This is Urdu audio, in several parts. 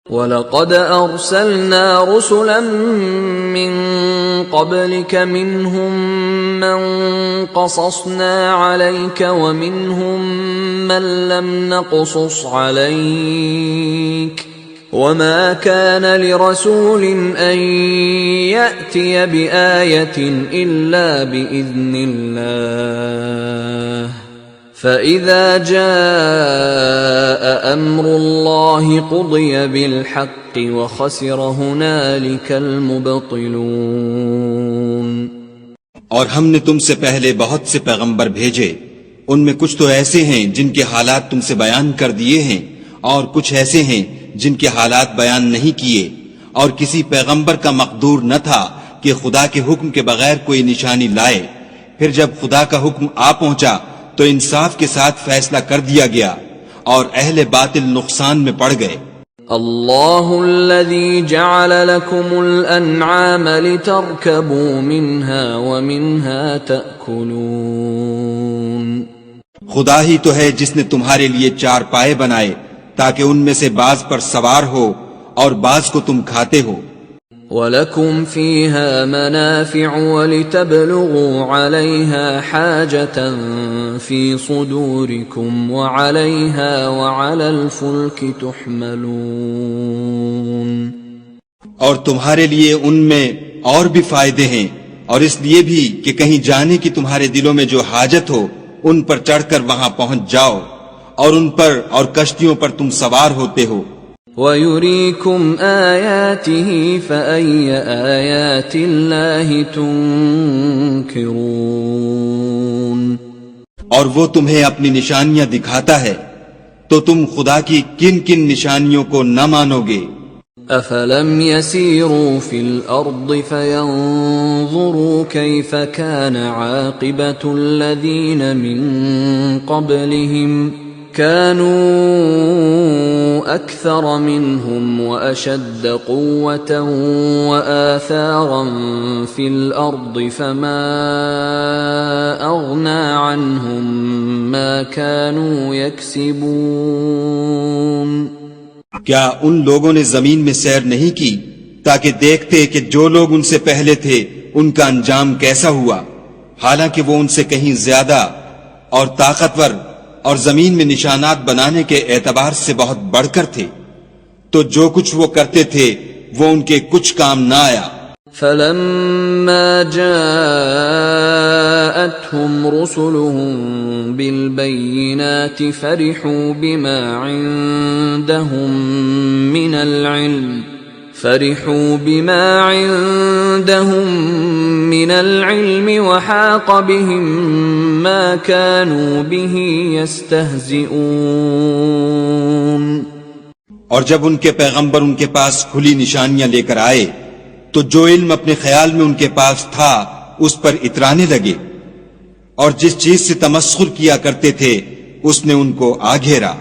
وَلَقَدْ أَرْسَلْنَا رُسُلًا مِّن قَبْلِكَ مِنْهُم مَّن قَصَصْنَا عَلَيْكَ وَمِنْهُم مَّن لَّمْ نَقْصُصْ عَلَيْكَ وَمَا كَانَ لِرَسُولٍ أَن يَأْتِيَ بِآيَةٍ إِلَّا بِإِذْنِ اللَّهِ فَإِذَا جَاءَ أَمْرُ اللَّهِ قُضِيَ بِالْحَقِّ وَخَسِرَ هُنَالِكَ الْمُبْطِلُونَ۔ اور ہم نے تم سے پہلے بہت سے پیغمبر بھیجے، ان میں کچھ تو ایسے ہیں جن کے حالات تم سے بیان کر دیے ہیں، اور کچھ ایسے ہیں جن کے حالات بیان نہیں کیے، اور کسی پیغمبر کا مقدور نہ تھا کہ خدا کے حکم کے بغیر کوئی نشانی لائے۔ پھر جب خدا کا حکم آ پہنچا تو انصاف کے ساتھ فیصلہ کر دیا گیا، اور اہل باطل نقصان میں پڑ گئے۔ اللہ الذی جعل لکم الانعام لترکبوا منها ومنها تأکلون۔ خدا ہی تو ہے جس نے تمہارے لیے چار پائے بنائے تاکہ ان میں سے بعض پر سوار ہو اور بعض کو تم کھاتے ہو۔ وَلَكُمْ فِيهَا مَنَافِعُ وَلِتَبْلُغُوا عَلَيْهَا حَاجَةً فِي صُدُورِكُمْ وَعَلَيْهَا وَعَلَى الْفُلْكِ تُحْمَلُونَ۔ اور تمہارے لیے ان میں اور بھی فائدے ہیں، اور اس لیے بھی کہ کہیں جانے کی تمہارے دلوں میں جو حاجت ہو ان پر چڑھ کر وہاں پہنچ جاؤ، اور ان پر اور کشتیوں پر تم سوار ہوتے ہو۔ وَيُرِيكُمْ آيَاتِهِ فَأَيَّ آيَاتِ اللَّهِ تُنكِرُونَ۔ اور وہ تمہیں اپنی نشانیاں دکھاتا ہے تو تم خدا کی کن کن نشانیوں کو نہ مانو گے؟ أَفَلَمْ يَسِيرُوا فِي الْأَرْضِ فَيَنظُرُوا كَيْفَ كَانَ عَاقِبَةُ الَّذِينَ مِن قَبْلِهِمْ كانوا أكثر منهم وأشد قوة وآثارا في الأرض فما أغنى عنهم ما كانوا يكسبون۔ کیا ان لوگوں نے زمین میں سیر نہیں کی تاکہ دیکھتے کہ جو لوگ ان سے پہلے تھے ان کا انجام کیسا ہوا، حالانکہ وہ ان سے کہیں زیادہ اور طاقتور اور زمین میں نشانات بنانے کے اعتبار سے بہت بڑھ کر تھے، تو جو کچھ وہ کرتے تھے وہ ان کے کچھ کام نہ آیا۔ فَلَمَّا جَاءَتْهُمْ رُسُلُهُم بِالْبَيِّنَاتِ فَرِحُوا بِمَا عِندَهُم من العلم وحاق بهم ما كانوا به يستهزئون۔ اور جب ان کے پیغمبر ان کے پاس کھلی نشانیاں لے کر آئے تو جو علم اپنے خیال میں ان کے پاس تھا اس پر اترانے لگے، اور جس چیز سے تمسخر کیا کرتے تھے اس نے ان کو آ گھیرا۔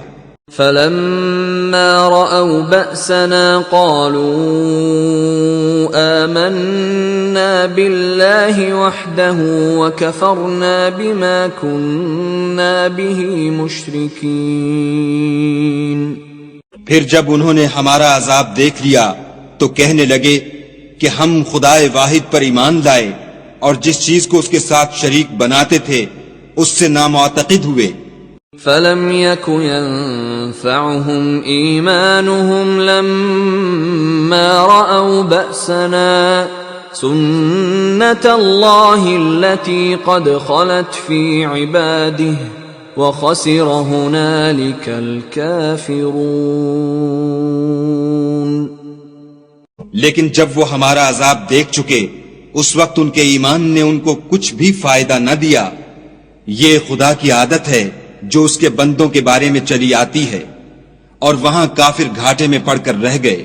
فَلَمَّا رَأَوْا بَأْسَنَا قَالُوا آمَنَّا بِاللَّهِ وَحْدَهُ وَكَفَرْنَا بِمَا كُنَّا بِهِ مُشْرِكِينَ۔ پھر جب انہوں نے ہمارا عذاب دیکھ لیا تو کہنے لگے کہ ہم خدائے واحد پر ایمان لائے اور جس چیز کو اس کے ساتھ شریک بناتے تھے اس سے نامعتقد ہوئے۔ فَلَمْ يَكُ يَنفَعُهُمْ إِيمَانُهُمْ لَمَّا رَأَوْا بَأْسَنَا سُنَّةَ اللَّهِ الَّتِي قَدْ خَلَتْ فِي عِبَادِهِ وَخَسِرَ هُنَالِكَ الْكَافِرُونَ۔ لیکن جب وہ ہمارا عذاب دیکھ چکے اس وقت ان کے ایمان نے ان کو کچھ بھی فائدہ نہ دیا۔ یہ خدا کی عادت ہے جو اس کے بندوں کے بارے میں چلی آتی ہے، اور وہاں کافر گھاٹے میں پڑ کر رہ گئے۔